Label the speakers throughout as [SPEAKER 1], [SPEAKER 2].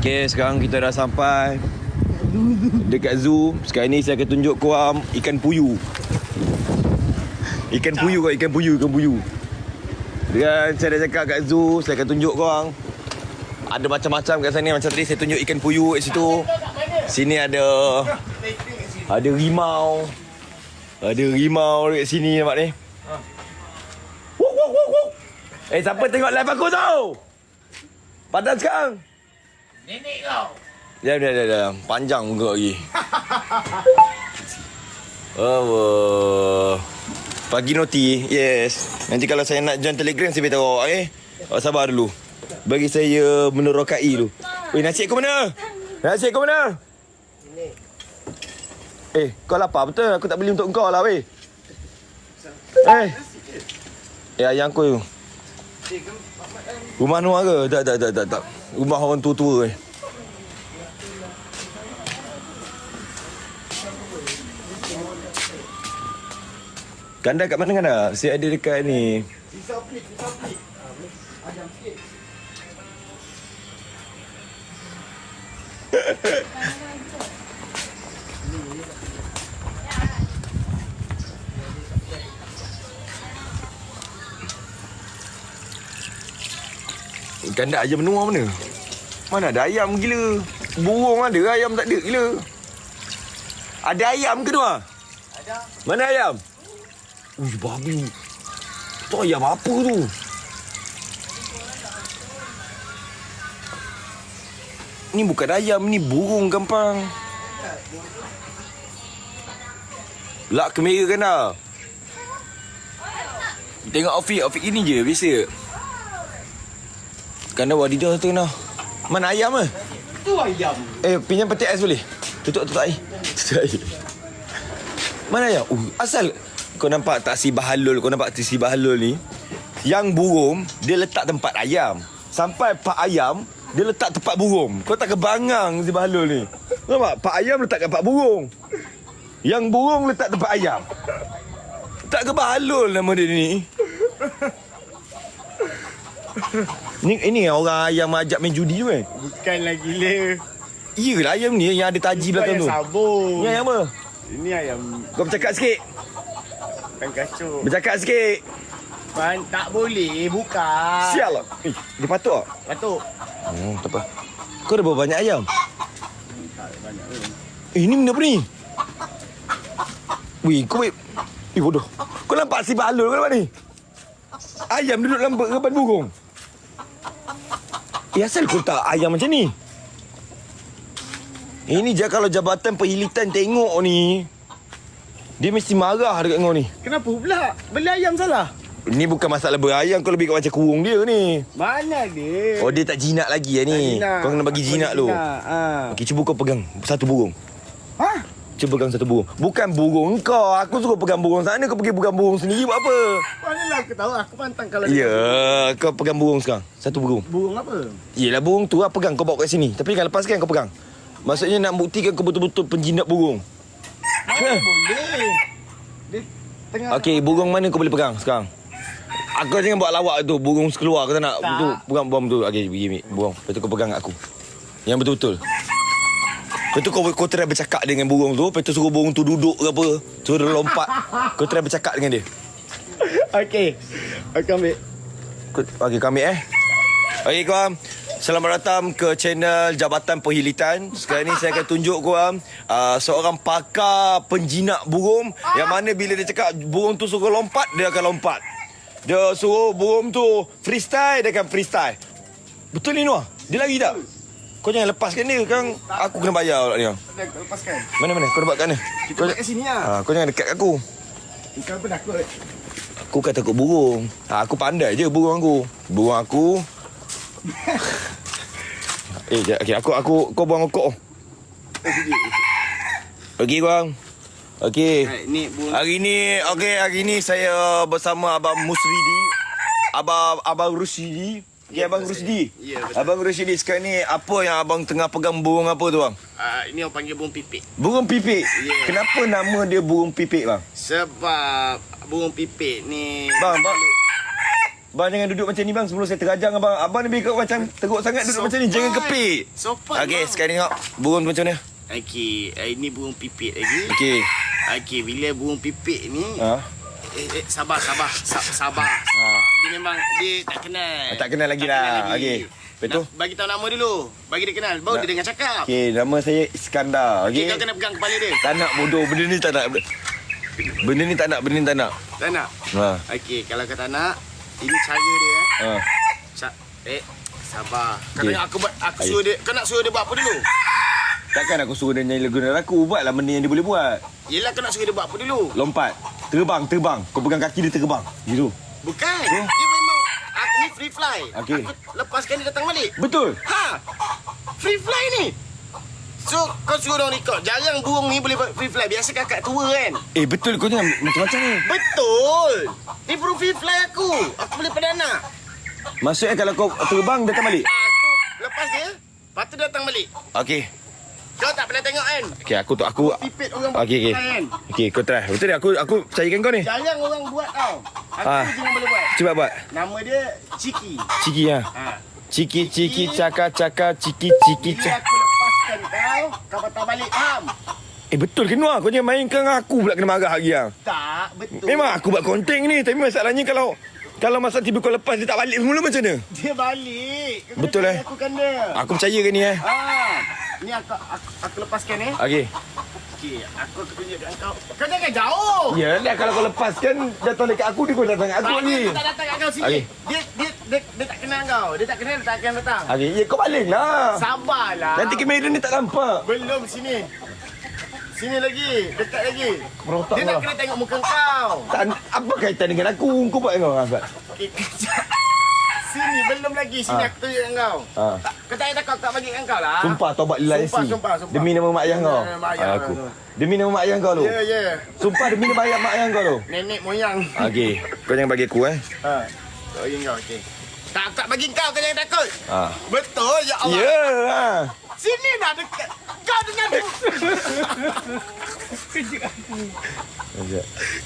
[SPEAKER 1] Okay, sekarang kita dah sampai dekat zoo. Sekarang ni saya akan tunjuk korang ikan puyuh. Ikan puyuh. Dan saya dah cakap kat zoo, saya akan tunjuk korang. Ada macam-macam kat sana. Macam tadi saya tunjuk ikan puyuh kat situ. Sini ada rimau. Ada rimau dekat sini, nampak ni. Siapa tengok live aku tu? Padan sekarang.
[SPEAKER 2] Nenek kau.
[SPEAKER 1] Dah. Panjang muka lagi. Oh. Pagi noti. Yes. Nanti kalau saya nak join Telegram, saya beritahu. Sabar dulu. Bagi saya menerokai dulu. Nasi kau mana? Kau lapar betul? Aku tak beli untuk kau lah, weh. Ayam kau tu. Rumah Noah ke? Tak. Rumah orang tua-tua ni. Ganda kat mana Ganda? Saya ada dekat ni.
[SPEAKER 2] Sisa plik. Ajam sikit.
[SPEAKER 1] Ganda ayam menua mana? Mana ada ayam gila? Burung ada, ayam tak ada gila. Ada ayam ke tu?
[SPEAKER 2] Ada.
[SPEAKER 1] Mana ayam? Babi. Tu ayam apa tu? Ni bukan ayam, ni burung gampang. Lak kamera Ganda. Tengok outfit ini je, biasa. Ganda wadidah tu Ganda. Mana ayam ke?
[SPEAKER 2] Itu ayam.
[SPEAKER 1] Pinjam peti ais boleh? Tutup air. Mana ayam? Asal kau nampak tak si bahalul ni? Yang burung, dia letak tempat ayam. Sampai pak ayam, dia letak tempat burung. Kau tak kebangang si bahalul ni. Nampak? Pak ayam letak kat pak burung. Yang burung letak tempat ayam. Tak kebahalul nama dia ni. Ini orang ayam ajak main judi tu kan?
[SPEAKER 2] Bukanlah gila.
[SPEAKER 1] Iyalah ayam ni yang ada taji belakang tu.
[SPEAKER 2] Sabung.
[SPEAKER 1] Ni ayam apa?
[SPEAKER 2] Ini ayam.
[SPEAKER 1] Kau bercakap sikit.
[SPEAKER 2] Bukan kacau.
[SPEAKER 1] Bercakap sikit.
[SPEAKER 2] Tak boleh buka.
[SPEAKER 1] Sial lah. Dia patut tak?
[SPEAKER 2] Patut.
[SPEAKER 1] Tak apa. Kau ada berapa banyak ayam?
[SPEAKER 2] Tak banyak pun.
[SPEAKER 1] Ini benda apa ni? Kau bodoh. Kau nampak si balul kau nampak ni? Ayam duduk dalam reban burung. Asal kau tak ayam macam ni? Ini je kalau Jabatan Perhilitan tengok ni, dia mesti marah dekat kau ni.
[SPEAKER 2] Kenapa pula? Beli ayam salah?
[SPEAKER 1] Ni bukan masalah berayam, kau lebih kat macam kurung dia ni.
[SPEAKER 2] Mana dia?
[SPEAKER 1] Oh, dia tak jinak lagi ni. Kau kena bagi jinak tu. Okey, cuba kau pegang satu burung.
[SPEAKER 2] Ha?
[SPEAKER 1] Cuba pegang satu burung. Bukan burung kau. Aku suruh pegang burung sana, kau pergi pegang burung sendiri buat apa?
[SPEAKER 2] Manalah aku tahu, aku pantang kalau
[SPEAKER 1] Kau pegang burung sekarang. Satu burung.
[SPEAKER 2] Burung apa?
[SPEAKER 1] Yelah burung tu lah pegang, kau bawa kat sini. Tapi kan lepaskan kau pegang. Maksudnya nak buktikan kau betul-betul penjinak burung.
[SPEAKER 2] Boleh. Dia tengah.
[SPEAKER 1] Okey, burung mana kau boleh pegang sekarang? Aku jangan buat lawak tu. Burung sekeluar kau tak nak. Tu, pegang burung tu. Okey, pergi ambil burung. Lepas tu kau pegang kat aku. Yang betul-betul. Lepas tu kau try bercakap dengan burung tu. Lepas tu suruh burung tu duduk ke apa. Suruh dia lompat. Kau try bercakap dengan dia.
[SPEAKER 2] Okey. Aku ambil.
[SPEAKER 1] Okey, kau ambil Okey korang, selamat datang ke channel Jabatan Perhilitan. Sekarang ni saya akan tunjuk korang seorang pakar penjinak burung. Yang mana bila dia cakap burung tu suruh lompat, dia akan lompat. Dia suruh burung tu freestyle, dia akan freestyle. Betul ni Noah? Dia lari tak? Kau jangan lepaskan dia kan. Aku kena bayar pula ni.
[SPEAKER 2] Kau lepaskan.
[SPEAKER 1] Mana? Kau nampak kat mana?
[SPEAKER 2] Kita dekat sini lah.
[SPEAKER 1] Kau jangan dekat kat aku.
[SPEAKER 2] Kau penakut.
[SPEAKER 1] Aku kan takut burung. Aku pandai je burung aku. Burung aku. Okey, kau buang rokok. Okey bang. Okey. Hari ni saya bersama Abang Musridi. Abang Rusidi. Ya, Abang Rusdi.
[SPEAKER 2] Ya, betul.
[SPEAKER 1] Abang Rusdi, sekarang ni apa yang abang tengah pegang burung apa tu bang?
[SPEAKER 2] Ini orang panggil burung pipik.
[SPEAKER 1] Burung pipik?
[SPEAKER 2] Yeah.
[SPEAKER 1] Kenapa nama dia burung pipik bang?
[SPEAKER 2] Sebab burung pipik ni...
[SPEAKER 1] Bang. Bang jangan duduk macam ni bang. Sebelum saya terajang abang. Abang ni kau macam teruk sangat duduk macam ni. Jangan kepit.
[SPEAKER 2] Sopan.
[SPEAKER 1] Okey,
[SPEAKER 2] bang.
[SPEAKER 1] sekarang tengok burung macam mana.
[SPEAKER 2] Okey, ini burung pipit lagi.
[SPEAKER 1] Okey.
[SPEAKER 2] Okey, bila burung pipit ni sabar. Dia memang dia tak kenal.
[SPEAKER 1] Tak kenal lagi lah. Okey. Betul.
[SPEAKER 2] Bagi tahu nama dulu. Bagi dia kenal. Baru dia dengar cakap.
[SPEAKER 1] Okey, nama saya Iskandar.
[SPEAKER 2] Okey,
[SPEAKER 1] Okey.
[SPEAKER 2] kau kena pegang kepala dia.
[SPEAKER 1] Tak nak bodoh. Benda ni tak nak. Benda ni tak nak.
[SPEAKER 2] Tak nak?
[SPEAKER 1] Ha.
[SPEAKER 2] Okey, kalau kau tak nak, ini cara dia.
[SPEAKER 1] Ha.
[SPEAKER 2] Sabar. Kau
[SPEAKER 1] Okey.
[SPEAKER 2] tengok aku suruh dia. Kau nak suruh dia buat apa dulu?
[SPEAKER 1] Takkan aku suruh dia nyanyi lagu dan aku. Buatlah benda yang dia boleh buat.
[SPEAKER 2] Yelah, kau nak suruh dia buat apa dulu?
[SPEAKER 1] Lompat. Terbang. Kau pegang kaki dia terbang. Gitu.
[SPEAKER 2] Bukan.
[SPEAKER 1] Oh.
[SPEAKER 2] Dia memang ni free fly.
[SPEAKER 1] Okey.
[SPEAKER 2] Aku lepaskan dia datang balik.
[SPEAKER 1] Betul.
[SPEAKER 2] Ha. Free fly ni. So, kau suruh orang record. Jarang burung ni boleh buat free fly. Biasa kakak tua kan?
[SPEAKER 1] Betul kau jangan macam-macam ni.
[SPEAKER 2] Betul. Ni burung free fly aku. Aku boleh perdana.
[SPEAKER 1] Maksudnya kalau kau terbang datang balik.
[SPEAKER 2] Aku lepas dia, lepas tu datang balik.
[SPEAKER 1] Okey.
[SPEAKER 2] Kau tak pernah tengok kan?
[SPEAKER 1] Okey, aku
[SPEAKER 2] Pipit orang
[SPEAKER 1] Okey.
[SPEAKER 2] kan?
[SPEAKER 1] Okey, kau try. Betul ni aku percayakan kau ni.
[SPEAKER 2] Jarang orang buat tau. Aku
[SPEAKER 1] Ah.
[SPEAKER 2] je yang boleh buat.
[SPEAKER 1] Cuba buat.
[SPEAKER 2] Nama dia Ciki.
[SPEAKER 1] Ciki ha.
[SPEAKER 2] Ha.
[SPEAKER 1] Ciki caka ciki
[SPEAKER 2] Bila aku lepaskan kau patah balik. Faham?
[SPEAKER 1] betul ke Noah? Kau jangan mainkan dengan aku pula kena marah lagi ah.
[SPEAKER 2] Tak, betul.
[SPEAKER 1] Memang aku buat konten ni, tapi masalahnya kalau masa tiba kau lepas dia tak balik semula macam mana?
[SPEAKER 2] Dia balik. Kau
[SPEAKER 1] Betul,
[SPEAKER 2] kena
[SPEAKER 1] eh?
[SPEAKER 2] lakukan dia.
[SPEAKER 1] Aku percaya ke ni
[SPEAKER 2] Ni aku lepaskan
[SPEAKER 1] Okey.
[SPEAKER 2] Okey, aku tunjukkan kau. Kau jangan jauh.
[SPEAKER 1] Yalah kalau kau lepaskan datang dekat aku dia kau datang kat aku lagi.
[SPEAKER 2] Dia tak datang kat kau sini.
[SPEAKER 1] Okey.
[SPEAKER 2] Dia tak kenal kau. Dia tak kenal, dia tak akan datang.
[SPEAKER 1] Okey, ya kau balinglah.
[SPEAKER 2] Sabarlah.
[SPEAKER 1] Nanti kamera ni tak nampak.
[SPEAKER 2] Belum sini. Sini lagi, dekat lagi.
[SPEAKER 1] Berotak
[SPEAKER 2] Dia nak
[SPEAKER 1] kau.
[SPEAKER 2] kena tengok muka kau.
[SPEAKER 1] Tak, apa kaitan dengan aku? Kau buat kau Azad.
[SPEAKER 2] Okey, kejap. Sini, belum lagi. Sini aku tunjukkan kau. Kau tak payah takut, aku tak bagikan kau lah.
[SPEAKER 1] Sumpah taubat lillahi.
[SPEAKER 2] Sumpah.
[SPEAKER 1] Demi nama mak ayah kau.
[SPEAKER 2] Demi nama mak ayah
[SPEAKER 1] Aku.
[SPEAKER 2] kau.
[SPEAKER 1] Demi nama mak ayah kau tu.
[SPEAKER 2] Ya.
[SPEAKER 1] Sumpah demi nama ayah mak ayah kau tu.
[SPEAKER 2] Nenek moyang.
[SPEAKER 1] Okey, kau jangan bagi aku
[SPEAKER 2] Ha. Tak bagi kau, okey. Tak bagi kau jangan takut.
[SPEAKER 1] Ha.
[SPEAKER 2] Betul, ya Allah.
[SPEAKER 1] Ya. Ha.
[SPEAKER 2] Sini dah dekat. Kau dengan
[SPEAKER 1] Sekejap.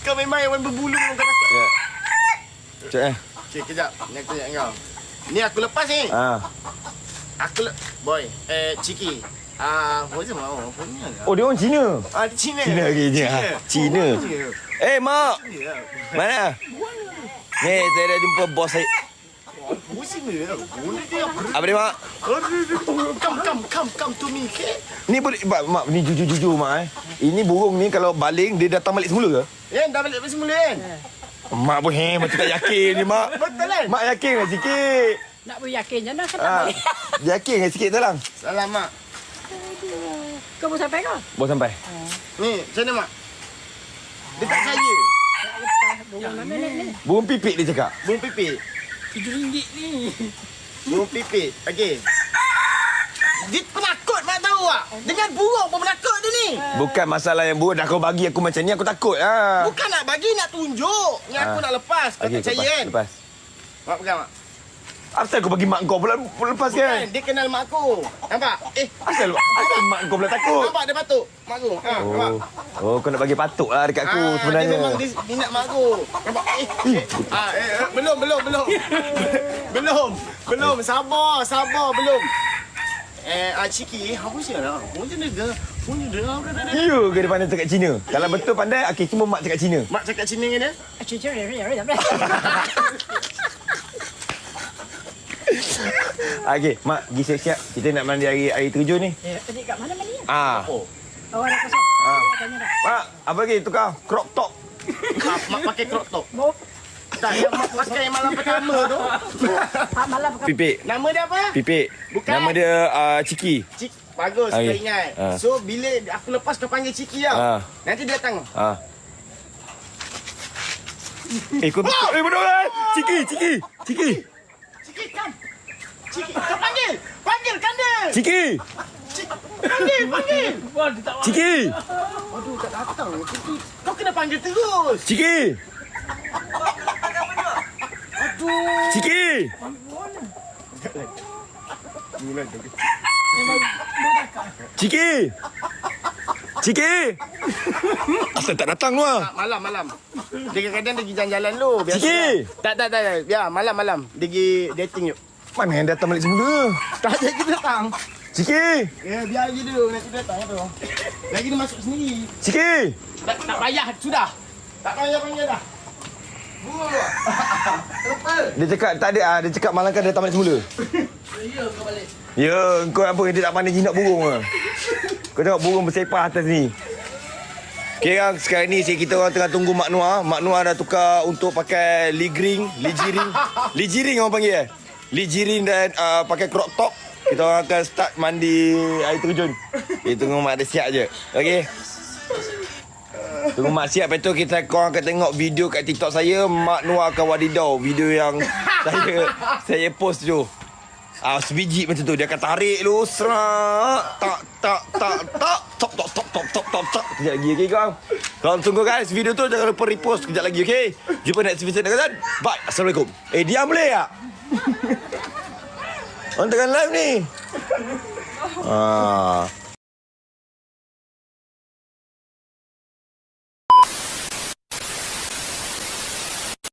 [SPEAKER 2] kau memang yang berbulu kau takut.
[SPEAKER 1] Ya. Sekejap
[SPEAKER 2] Okey, kejap. Ni aku tunjuk kau. Ni aku lepas ni. Boy, Ciki. Apa je mau? Apa ni?
[SPEAKER 1] Oh, dia orang Cina.
[SPEAKER 2] Di Cina.
[SPEAKER 1] Cina lagi je. Cina. Mak. Mana? Ni saya dah jumpa bos saya.
[SPEAKER 2] Pusing dia. Boleh dia.
[SPEAKER 1] Apa dia mak?
[SPEAKER 2] Come to me, okay?
[SPEAKER 1] Ni boleh mak ni jujur mak Ini burung ni kalau baling dia datang balik semula ke?
[SPEAKER 2] Ya, dah balik semula kan?
[SPEAKER 1] Mak pun macam tak yakin ni mak.
[SPEAKER 2] Betul kan?
[SPEAKER 1] Mak yakin lah sikit.
[SPEAKER 3] Nak beryakin je nak kata balik.
[SPEAKER 1] Yakin lah sikit tolong.
[SPEAKER 2] Salam mak.
[SPEAKER 3] Kau mau sampai kau?
[SPEAKER 1] Bos sampai.
[SPEAKER 2] Ni, macam mana mak? Dia tak saya.
[SPEAKER 3] Burung mana ni?
[SPEAKER 1] Burung pipit dia cakap.
[SPEAKER 2] Burung pipit.
[SPEAKER 3] RM7 ni.
[SPEAKER 2] Burung pipit. Okey. Dia penakut mak tahu tak? Dengan burung pun penakut dia ni.
[SPEAKER 1] Bukan masalah yang burung dah kau bagi aku macam ni aku takut lah.
[SPEAKER 2] Bukan nak bagi, nak tunjuk. Ni aku nak lepas. Kau
[SPEAKER 1] Okey,
[SPEAKER 2] tak percaya kan?
[SPEAKER 1] lepas.
[SPEAKER 2] Mak pegang mak.
[SPEAKER 1] Asal kau bagi mak kau pula lepas
[SPEAKER 2] Bukan,
[SPEAKER 1] kan?
[SPEAKER 2] dia kenal mak aku. Nampak?
[SPEAKER 1] Asal mak kau pula takut?
[SPEAKER 2] Nampak dia patuk mak aku. Nampak?
[SPEAKER 1] Oh, kau nak bagi patuk lah dekat aku sebenarnya.
[SPEAKER 2] Dia memang dia nak mak aku. Nampak? Belum. Sabar, belum. Ciki, apa sih lah? Punya dia.
[SPEAKER 1] Ya ke dia pandai cakap Cina? Kalau betul pandai, okey cuma mak cakap Cina.
[SPEAKER 2] Mak cakap Cina dengan dia?
[SPEAKER 3] Cucu ya.
[SPEAKER 1] Okey, mak pergi siap-siap. Kita nak mandi hari terjun ni.
[SPEAKER 3] Tadi kat mana mandi?
[SPEAKER 2] Oh.
[SPEAKER 3] Awak dah kosong. Tanya dah.
[SPEAKER 1] Mak, apa lagi tukar? Crop top.
[SPEAKER 2] Mak pakai crop top.
[SPEAKER 3] Mau
[SPEAKER 2] Tak, yang mak pakai malam pertama tu.
[SPEAKER 3] malam kau.
[SPEAKER 1] Pipik.
[SPEAKER 2] Nama dia apa?
[SPEAKER 1] Pipik.
[SPEAKER 2] Bukan.
[SPEAKER 1] Nama dia Ciki.
[SPEAKER 2] Bagus, kau
[SPEAKER 1] Okey.
[SPEAKER 2] ingat. So, bila aku lepas kau panggil Ciki tau. Nanti dia datang.
[SPEAKER 1] Kau betul kan? Ciki.
[SPEAKER 2] Ciki, come. Ciki, kau panggil. Panggilkan dia.
[SPEAKER 1] Ciki.
[SPEAKER 2] Panggil.
[SPEAKER 1] Ciki.
[SPEAKER 2] Aduh, tak datang. Kau kena panggil terus.
[SPEAKER 1] Ciki.
[SPEAKER 2] Aduh.
[SPEAKER 1] Ciki. Ciki. Asal tak datang lu ah?
[SPEAKER 2] Malam. Dia kadang-kadang dia pergi jalan-jalan dulu. Biasa.
[SPEAKER 1] Ciki!
[SPEAKER 2] Tak. Ya, malam-malam. Dia pergi dating yuk.
[SPEAKER 1] Mana yang datang balik semula?
[SPEAKER 2] Tak ada kita datang.
[SPEAKER 1] Ciki!
[SPEAKER 2] Ya, biar je dulu. Nanti dia datang tu. Lagi dia masuk sendiri.
[SPEAKER 1] Ciki!
[SPEAKER 2] Tak payah, sudah. Tak payah panggil dah.
[SPEAKER 1] Dia cakap tak ada ah, dia cakap malam kan dia datang balik semula. Ya, kau apa dia tak pandai jinak burung ah. Kau tengok burung bersepah atas ni. Okay, sekarang ni kita orang tengah tunggu Mak Noah. Mak Noah dah tukar untuk pakai lijiring orang panggil lijiring dan pakai crop top. Kita orang akan start mandi air terjun. Tunggu Mak dia siap je. Okey. Tunggu Mak siap. Lepas tu korang akan tengok video kat TikTok saya. Mak Noah akan wadidau video yang saya post tu. Sebiji macam tu. Dia akan tarik lu. Serak. Tak. Top. Sekejap lagi, okay korang? Korang tunggu guys. Video tu jangan lupa repost sekejap lagi, okay? Jumpa next video. Bye. Assalamualaikum. Diam boleh tak? Orang tengah live ni.